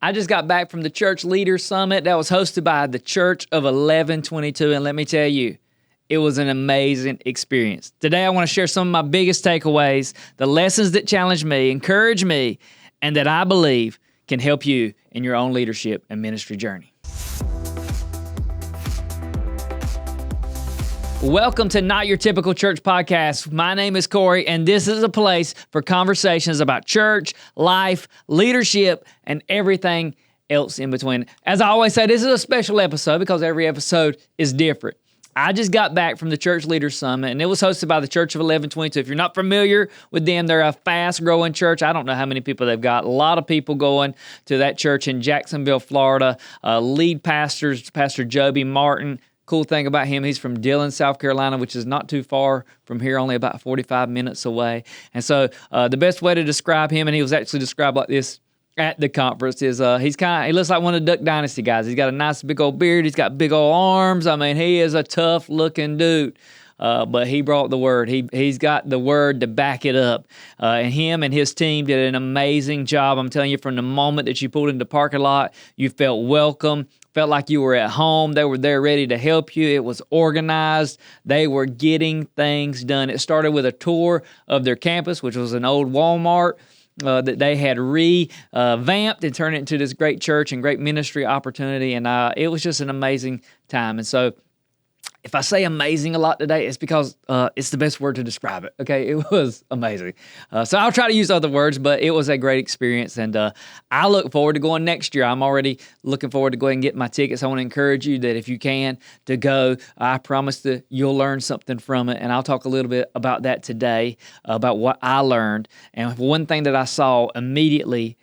I just got back from the Church Leaders Summit that was hosted by the Church of 1122, and let me tell you, it was an amazing experience. Today, I want to share some of my biggest takeaways, the lessons that challenge me, encourage me, and that I believe can help you in your own leadership and ministry journey. Welcome to Not Your Typical Church Podcast. My name is Cory, and this is a place for conversations about church, life, leadership, and everything else in between. As I always say, this is a special episode because every episode is different. I just got back from the Church Leaders Summit, and it was hosted by the Church of 1122. If you're not familiar with them, they're a fast-growing church. I don't know how many people they've got. A lot of people going to that church in Jacksonville, Florida. Lead pastors, Pastor Joby Martin. Cool thing about him, he's from Dillon, South Carolina, which is not too far from here, only about 45 minutes away. And so the best way to describe him, and he was actually described like this at the conference, is he looks like one of the Duck Dynasty guys. He's got a nice big old beard. He's got big old arms. I mean, he is a tough looking dude. But he brought the word. He's got the word to back it up. And him and his team did an amazing job. I'm telling you, from the moment that you pulled into the parking lot, you felt welcome, felt like you were at home. They were there ready to help you. It was organized. They were getting things done. It started with a tour of their campus, which was an old Walmart that they had revamped and turned it into this great church and great ministry opportunity. And it was just an amazing time. And so if I say amazing a lot today, it's because it's the best word to describe it, okay? It was amazing. So I'll try to use other words, but it was a great experience, and I look forward to going next year. I'm already looking forward to going and getting my tickets. I want to encourage you that if you can, to go. I promise that you'll learn something from it, and I'll talk a little bit about that today, about what I learned. And one thing that I saw immediately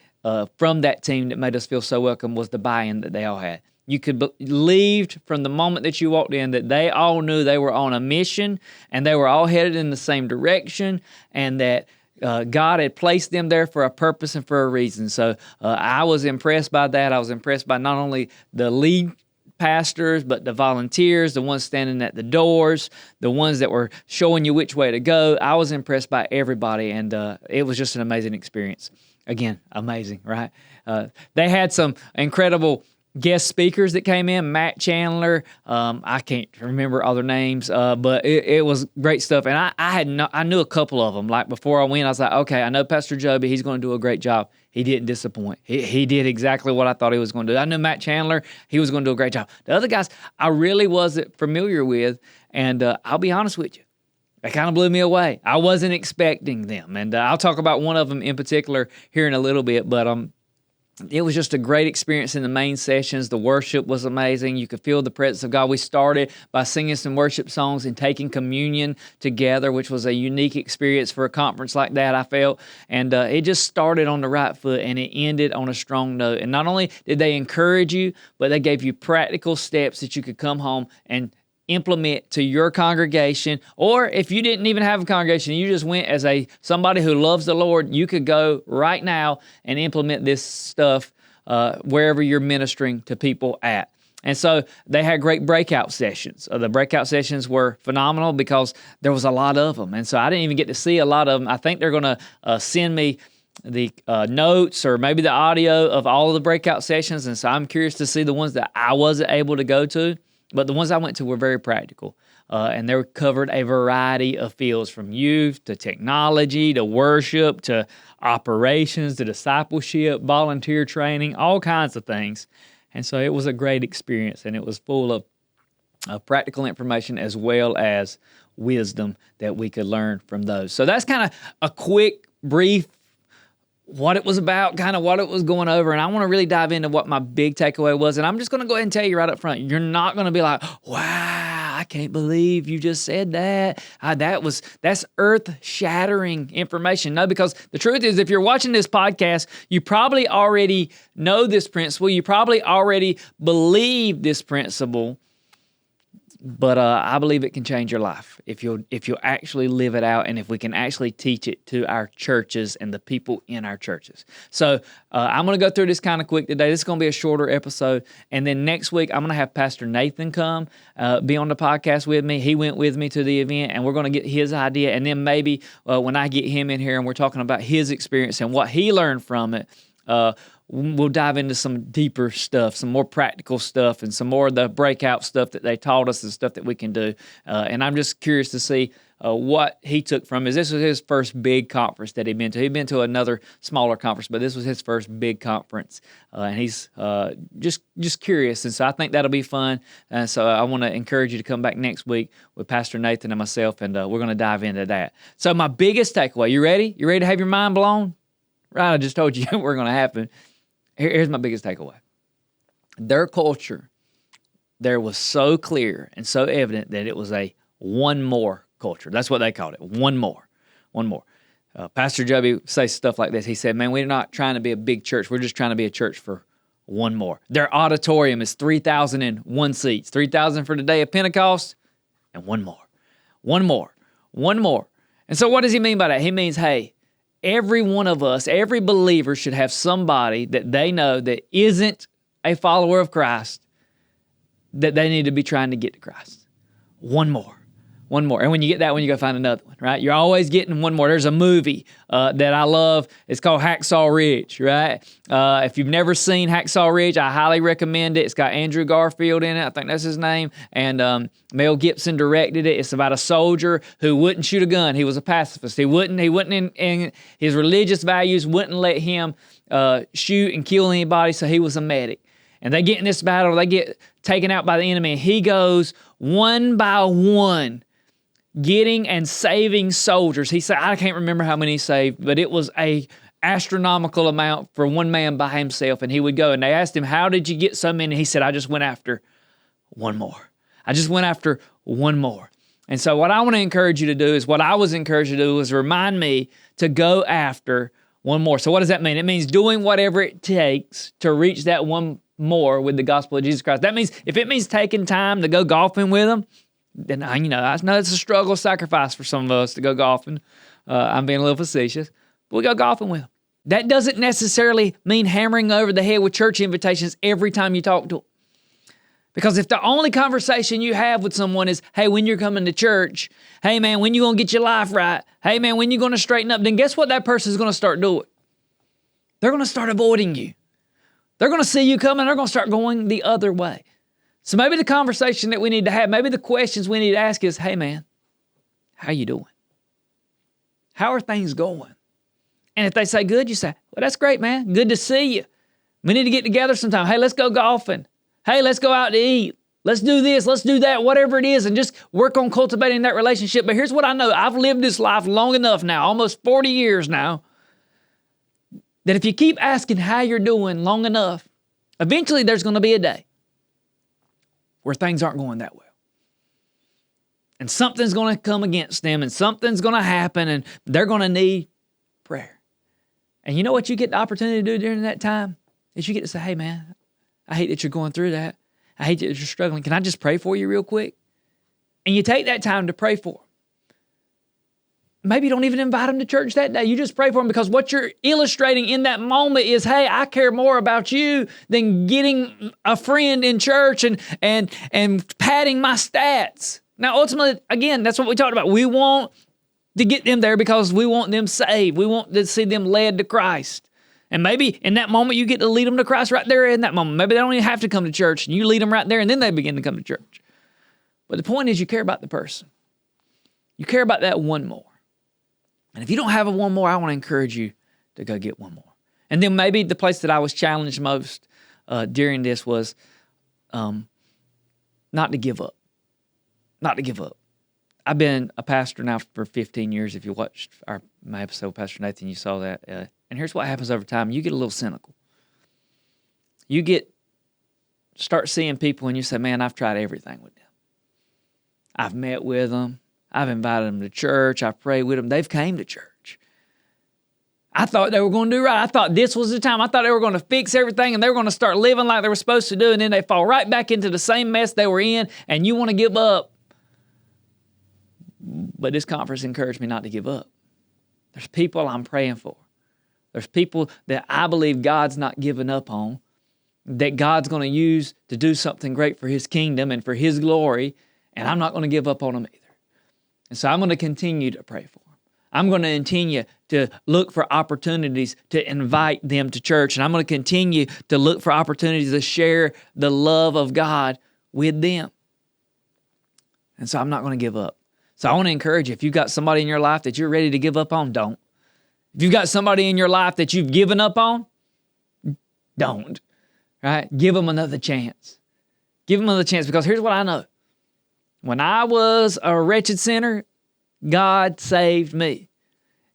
from that team that made us feel so welcome was the buy-in that they all had. You could believe from the moment that you walked in that they all knew they were on a mission and they were all headed in the same direction, and that God had placed them there for a purpose and for a reason. So I was impressed by that. I was impressed by not only the lead pastors, but the volunteers, the ones standing at the doors, the ones that were showing you which way to go. I was impressed by everybody, and it was just an amazing experience. Again, amazing, right? They had some incredible guest speakers that came in, Matt Chandler. I can't remember all their names, but it was great stuff. And I knew a couple of them. Like before I went, I was like, okay, I know Pastor Joby. He's going to do a great job. He didn't disappoint. He did exactly what I thought he was going to do. I knew Matt Chandler. He was going to do a great job. The other guys I really wasn't familiar with, and I'll be honest with you, they kind of blew me away. I wasn't expecting them. And I'll talk about one of them in particular here in a little bit, but it was just a great experience in the main sessions. The worship was amazing. You could feel the presence of God. We started by singing some worship songs and taking communion together, which was a unique experience for a conference like that, I felt. And it just started on the right foot, and it ended on a strong note. And not only did they encourage you, but they gave you practical steps that you could come home and implement to your congregation. Or if you didn't even have a congregation, you just went as somebody who loves the Lord, you could go right now and implement this stuff wherever you're ministering to people at. And so they had great breakout sessions. The breakout sessions were phenomenal because there was a lot of them. And so I didn't even get to see a lot of them. I think they're going to send me the notes or maybe the audio of all of the breakout sessions. And so I'm curious to see the ones that I wasn't able to go to. But the ones I went to were very practical, and they covered a variety of fields, from youth to technology to worship to operations to discipleship, volunteer training, all kinds of things. And so it was a great experience, and it was full of practical information as well as wisdom that we could learn from those. So that's kind of a quick, brief what it was about, kind of what it was going over, and I want to really dive into what my big takeaway was, and I'm just going to go ahead and tell you right up front, you're not going to be like, wow, I can't believe you just said that. That's earth-shattering information. No, because the truth is, if you're watching this podcast, you probably already know this principle, you probably already believe this principle, but I believe it can change your life if you'll actually live it out, and if we can actually teach it to our churches and the people in our churches. So I'm going to go through this kind of quick today. This is going to be a shorter episode, and then next week I'm going to have Pastor Nathan come be on the podcast with me. He went with me to the event, and we're going to get his idea, and then maybe when I get him in here and we're talking about his experience and what he learned from it, we'll dive into some deeper stuff, some more practical stuff, and some more of the breakout stuff that they taught us and stuff that we can do. And I'm just curious to see what he took from it. This was his first big conference that he'd been to. He'd been to another smaller conference, but this was his first big conference. And he's just curious. And so I think that'll be fun. And so I want to encourage you to come back next week with Pastor Nathan and myself, and we're going to dive into that. So my biggest takeaway, you ready? You ready to have your mind blown? Right, I just told you we're going to happen. Here's my biggest takeaway. Their culture there was so clear and so evident that it was a one more culture. That's what they called it, one more. Pastor Joby says stuff like this. He said, man, we're not trying to be a big church. We're just trying to be a church for one more. Their auditorium is 3,001 seats, 3,000 for the day of Pentecost, and one more. And so what does he mean by that? He means, hey, every one of us, every believer should have somebody that they know that isn't a follower of Christ that they need to be trying to get to Christ. One more. And when you get that one, you go find another one, right? You're always getting one more. There's a movie that I love. It's called Hacksaw Ridge, right? If you've never seen Hacksaw Ridge, I highly recommend it. It's got Andrew Garfield in it. I think that's his name. And Mel Gibson directed it. It's about a soldier who wouldn't shoot a gun. He was a pacifist. He wouldn't in his religious values wouldn't let him shoot and kill anybody, so he was a medic. And they get in this battle. They get taken out by the enemy. And he goes one by one, getting and saving soldiers. He said, I can't remember how many he saved, but it was a astronomical amount for one man by himself. And he would go, and they asked him, how did you get so many? He said, I just went after one more. And so what I want to encourage you to do is what I was encouraged to do was remind me to go after one more. So what does that mean? It means doing whatever it takes to reach that one more with the gospel of Jesus Christ. That means if it means taking time to go golfing with them, then I know it's a struggle, sacrifice for some of us to go golfing. I'm being a little facetious, but we go golfing with them. That doesn't necessarily mean hammering over the head with church invitations every time you talk to them. Because if the only conversation you have with someone is, hey, when you're coming to church, hey, man, when you going to get your life right, hey, man, when you going to straighten up, then guess what that person is going to start doing? They're going to start avoiding you. They're going to see you coming. They're going to start going the other way. So maybe the conversation that we need to have, maybe the questions we need to ask is, hey, man, how you doing? How are things going? And if they say good, you say, well, that's great, man. Good to see you. We need to get together sometime. Hey, let's go golfing. Hey, let's go out to eat. Let's do this. Let's do that, whatever it is, and just work on cultivating that relationship. But here's what I know. I've lived this life long enough now, almost 40 years now, that if you keep asking how you're doing long enough, eventually there's going to be a day where things aren't going that well. And something's going to come against them, and something's going to happen, and they're going to need prayer. And you know what you get the opportunity to do during that time? Is you get to say, hey, man, I hate that you're going through that. I hate that you're struggling. Can I just pray for you real quick? And you take that time to pray for them. Maybe you don't even invite them to church that day. You just pray for them because what you're illustrating in that moment is, hey, I care more about you than getting a friend in church and padding my stats. Now, ultimately, again, that's what we talked about. We want to get them there because we want them saved. We want to see them led to Christ. And maybe in that moment, you get to lead them to Christ right there in that moment. Maybe they don't even have to come to church, and you lead them right there, and then they begin to come to church. But the point is, you care about the person. You care about that one more. And if you don't have a one more, I want to encourage you to go get one more. And then maybe the place that I was challenged most during this was not to give up. Not to give up. I've been a pastor now for 15 years. If you watched my episode with Pastor Nathan, you saw that. And here's what happens over time. You get a little cynical. Start seeing people and you say, man, I've tried everything with them. I've met with them. I've invited them to church. I've prayed with them. They've came to church. I thought they were going to do right. I thought this was the time. I thought they were going to fix everything and they were going to start living like they were supposed to do. And then they fall right back into the same mess they were in and you want to give up. But this conference encouraged me not to give up. There's people I'm praying for. There's people that I believe God's not giving up on, that God's going to use to do something great for His kingdom and for His glory, and I'm not going to give up on them either. And so I'm going to continue to pray for them. I'm going to to look for opportunities to invite them to church. And I'm going to continue to look for opportunities to share the love of God with them. And so I'm not going to give up. So I want to encourage you, if you've got somebody in your life that you're ready to give up on, don't. If you've got somebody in your life that you've given up on, don't. Right? Give them another chance. Give them another chance, because here's what I know. When I was a wretched sinner, God saved me.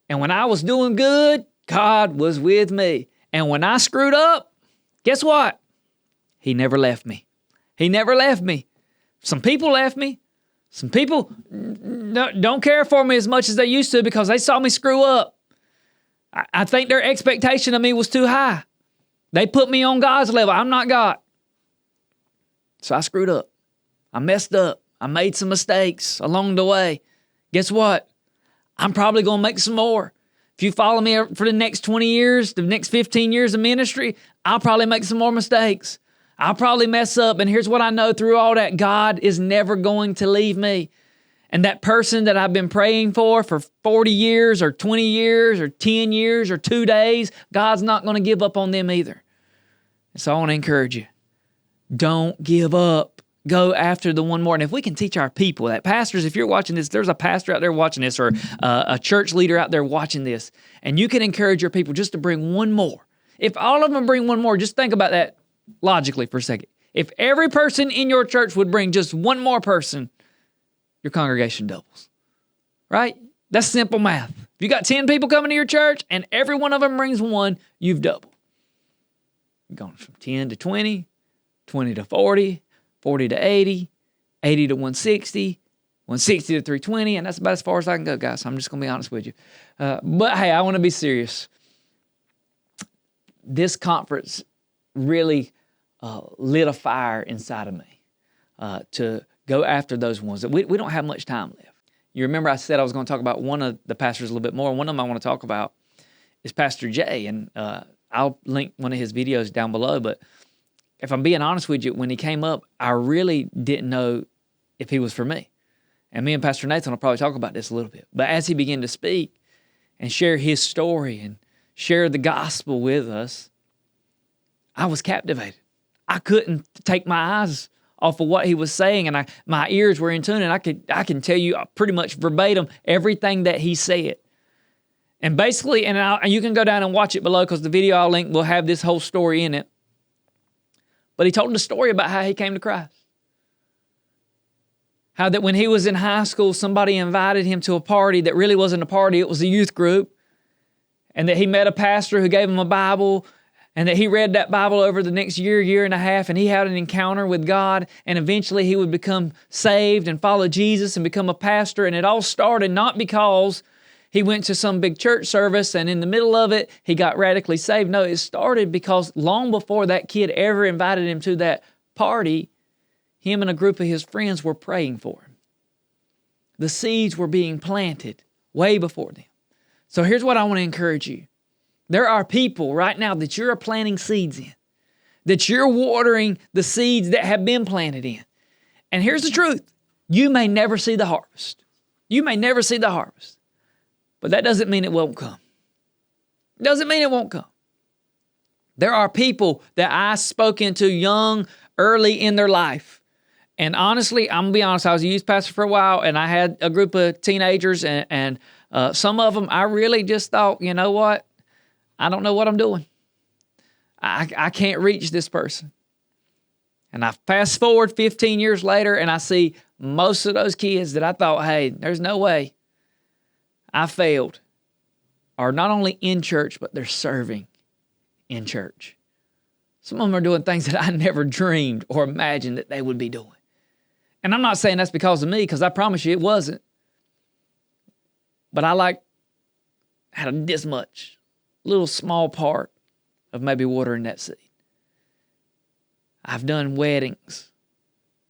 And when I was doing good, God was with me. And when I screwed up, guess what? He never left me. He never left me. Some people left me. Some people don't care for me as much as they used to because they saw me screw up. I think their expectation of me was too high. They put me on God's level. I'm not God. So I screwed up. I messed up. I made some mistakes along the way. Guess what? I'm probably going to make some more. If you follow me for the next 20 years, the next 15 years of ministry, I'll probably make some more mistakes. I'll probably mess up. And here's what I know through all that: God is never going to leave me. And that person that I've been praying for 40 years or 20 years or 10 years or 2 days, God's not going to give up on them either. So I want to encourage you. Don't give up. Go after the one more. And if we can teach our people that, pastors, if you're watching this, there's a pastor out there watching this, or a church leader out there watching this, and you can encourage your people just to bring one more. If all of them bring one more, just think about that logically for a second. If every person in your church would bring just one more person, your congregation doubles, right? That's simple math. If you got 10 people coming to your church and every one of them brings one, you've doubled. You've gone from 10 to 20, 20 to 40, 40 to 80, 80 to 160, 160 to 320, and that's about as far as I can go, guys. I'm just going to be honest with you. But hey, I want to be serious. This conference really lit a fire inside of me to go after those ones. We don't have much time left. You remember I said I was going to talk about one of the pastors a little bit more. One of them I want to talk about is Pastor Jay, and I'll link one of his videos down below. But if I'm being honest with you, when he came up, I really didn't know if he was for me. And me and Pastor Nathan will probably talk about this a little bit. But as he began to speak and share his story and share the gospel with us, I was captivated. I couldn't take my eyes off of what he was saying, and my ears were in tune, and I can tell you pretty much verbatim everything that he said. And basically, and you can go down and watch it below, because the video I'll link will have this whole story in it. But he told the story about how he came to Christ. How that when he was in high school, somebody invited him to a party that really wasn't a party, it was a youth group. And that he met a pastor who gave him a Bible, and that he read that Bible over the next year and a half, and he had an encounter with God, and eventually he would become saved and follow Jesus and become a pastor. And it all started not because he went to some big church service and in the middle of it, he got radically saved. No, it started because long before that kid ever invited him to that party, him and a group of his friends were praying for him. The seeds were being planted way before them. So here's what I want to encourage you. There are people right now that you're planting seeds in, that you're watering the seeds that have been planted in. And here's the truth. You may never see the harvest. You may never see the harvest. But that doesn't mean it won't come. It doesn't mean it won't come. There are people that I spoke into young, early in their life. And honestly, I'm going to be honest, I was a youth pastor for a while, and I had a group of teenagers, and some of them, I really just thought, you know what? I don't know what I'm doing. I can't reach this person. And I fast forward 15 years later, and I see most of those kids that I thought, hey, there's no way. I failed, are not only in church, but they're serving in church. Some of them are doing things that I never dreamed or imagined that they would be doing. And I'm not saying that's because of me, because I promise you it wasn't. But I had this much, little small part of maybe watering that seed. I've done weddings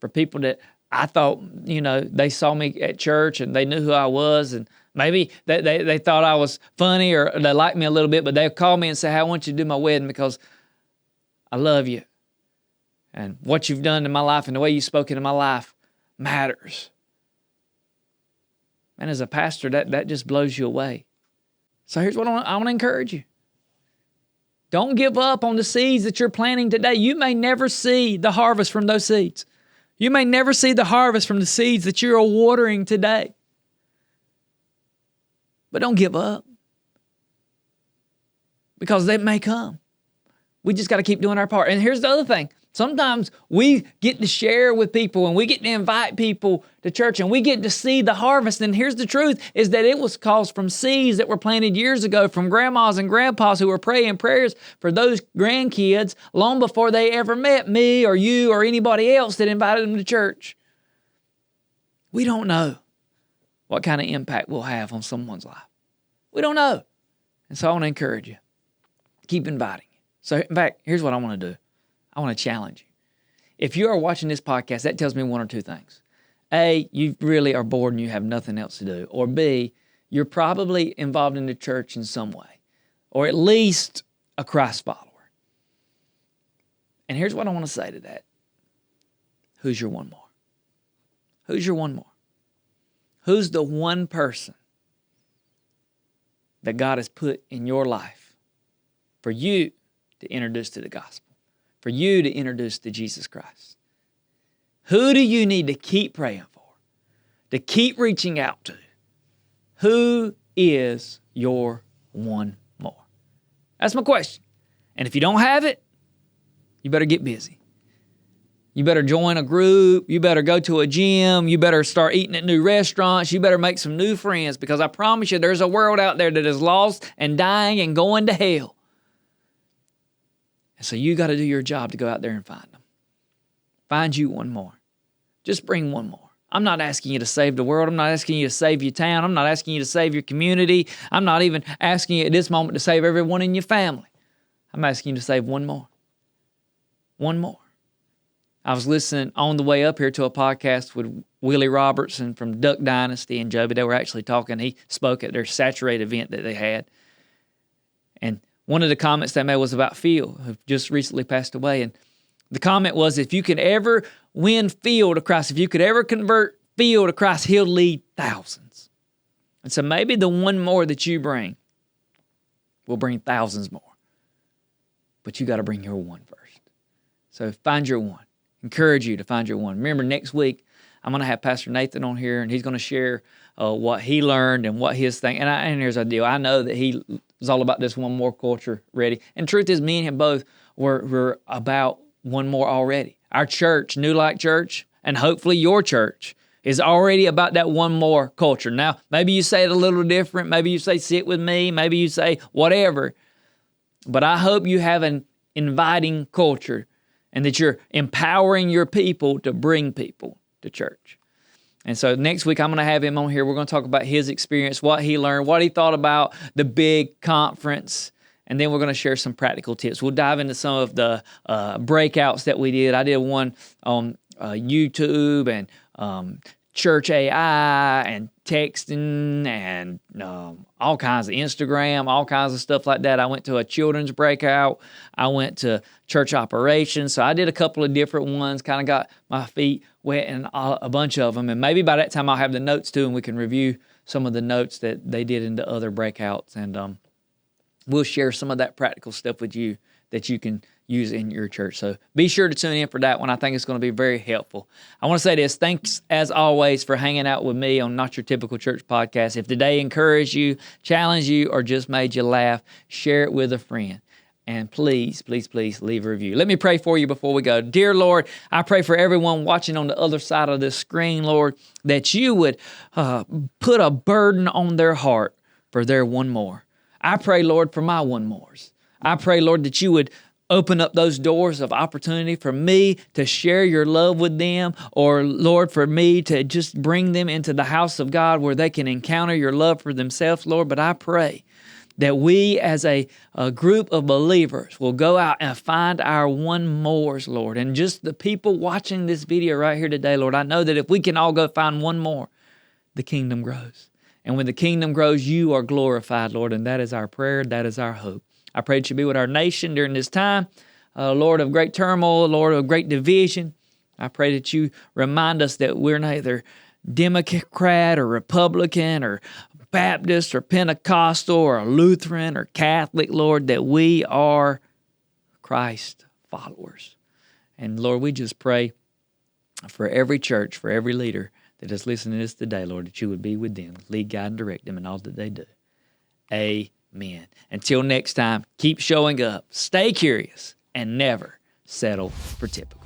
for people that I thought, they saw me at church and they knew who I was, and maybe they thought I was funny or they liked me a little bit, but they'll call me and say, hey, I want you to do my wedding because I love you. And what you've done in my life and the way you spoke into my life matters. And as a pastor, that just blows you away. So here's what I want to encourage you. Don't give up on the seeds that you're planting today. You may never see the harvest from those seeds. You may never see the harvest from the seeds that you're watering today. But don't give up, because they may come. We just got to keep doing our part. And here's the other thing. Sometimes we get to share with people and we get to invite people to church and we get to see the harvest. And here's the truth, is that it was caused from seeds that were planted years ago from grandmas and grandpas who were praying prayers for those grandkids long before they ever met me or you or anybody else that invited them to church. We don't know what kind of impact we'll have on someone's life. We don't know. And so I want to encourage you. Keep inviting. So in fact, here's what I want to do. I want to challenge you. If you are watching this podcast, that tells me one or two things. A, you really are bored and you have nothing else to do. Or B, you're probably involved in the church in some way. Or at least a Christ follower. And here's what I want to say to that. Who's your one more? Who's your one more? Who's the one person that God has put in your life for you to introduce to the gospel? For you to introduce to Jesus Christ? Who do you need to keep praying for? To keep reaching out to? Who is your one more? That's my question. And if you don't have it, you better get busy. You better join a group. You better go to a gym. You better start eating at new restaurants. You better make some new friends, because I promise you there's a world out there that is lost and dying and going to hell. And so you got to do your job to go out there and find them. Find you one more. Just bring one more. I'm not asking you to save the world. I'm not asking you to save your town. I'm not asking you to save your community. I'm not even asking you at this moment to save everyone in your family. I'm asking you to save one more. One more. I was listening on the way up here to a podcast with Willie Robertson from Duck Dynasty and Joby. They were actually talking. He spoke at their Saturate event that they had. And one of the comments they made was about Phil, who just recently passed away. And the comment was, if you could ever win Phil to Christ, if you could ever convert Phil to Christ, he'll lead thousands. And so maybe the one more that you bring will bring thousands more. But you got to bring your one first. So find your one. Encourage you to find your one. Remember, next week, I'm going to have Pastor Nathan on here, and he's going to share what he learned and what his thing. And here's the deal. I know that he was all about this one more culture ready. And truth is, me and him both were about one more already. Our church, New Light Church, and hopefully your church, is already about that one more culture. Now, maybe you say it a little different. Maybe you say sit with me. Maybe you say whatever. But I hope you have an inviting culture and that you're empowering your people to bring people to church. And so next week, I'm going to have him on here. We're going to talk about his experience, what he learned, what he thought about the big conference, and then we're going to share some practical tips. We'll dive into some of the breakouts that we did. I did one on YouTube and Church AI and texting and all kinds of Instagram, all kinds of stuff like that. I went to a children's breakout. I went to church operations. So I did a couple of different ones, kind of got my feet wet in a bunch of them. And maybe by that time I'll have the notes too, and we can review some of the notes that they did in the other breakouts. And we'll share some of that practical stuff with you that you can use in your church. So be sure to tune in for that one. I think it's going to be very helpful. I want to say this. Thanks, as always, for hanging out with me on Not Your Typical Church podcast. If today encouraged you, challenged you, or just made you laugh, share it with a friend. And please, please, please leave a review. Let me pray for you before we go. Dear Lord, I pray for everyone watching on the other side of this screen, Lord, that you would put a burden on their heart for their one more. I pray, Lord, for my one mores. I pray, Lord, that you would open up those doors of opportunity for me to share your love with them, or, Lord, for me to just bring them into the house of God where they can encounter your love for themselves, Lord. But I pray that we as a group of believers will go out and find our one mores, Lord. And just the people watching this video right here today, Lord, I know that if we can all go find one more, the kingdom grows. And when the kingdom grows, you are glorified, Lord. And that is our prayer. That is our hope. I pray that you be with our nation during this time, Lord, of great turmoil, Lord, of great division. I pray that you remind us that we're neither Democrat or Republican or Baptist or Pentecostal or Lutheran or Catholic, Lord, that we are Christ followers. And Lord, we just pray for every church, for every leader that is listening to this today, Lord, that you would be with them, lead, guide, and direct them in all that they do. Amen. Until next time, keep showing up, stay curious, and never settle for typical.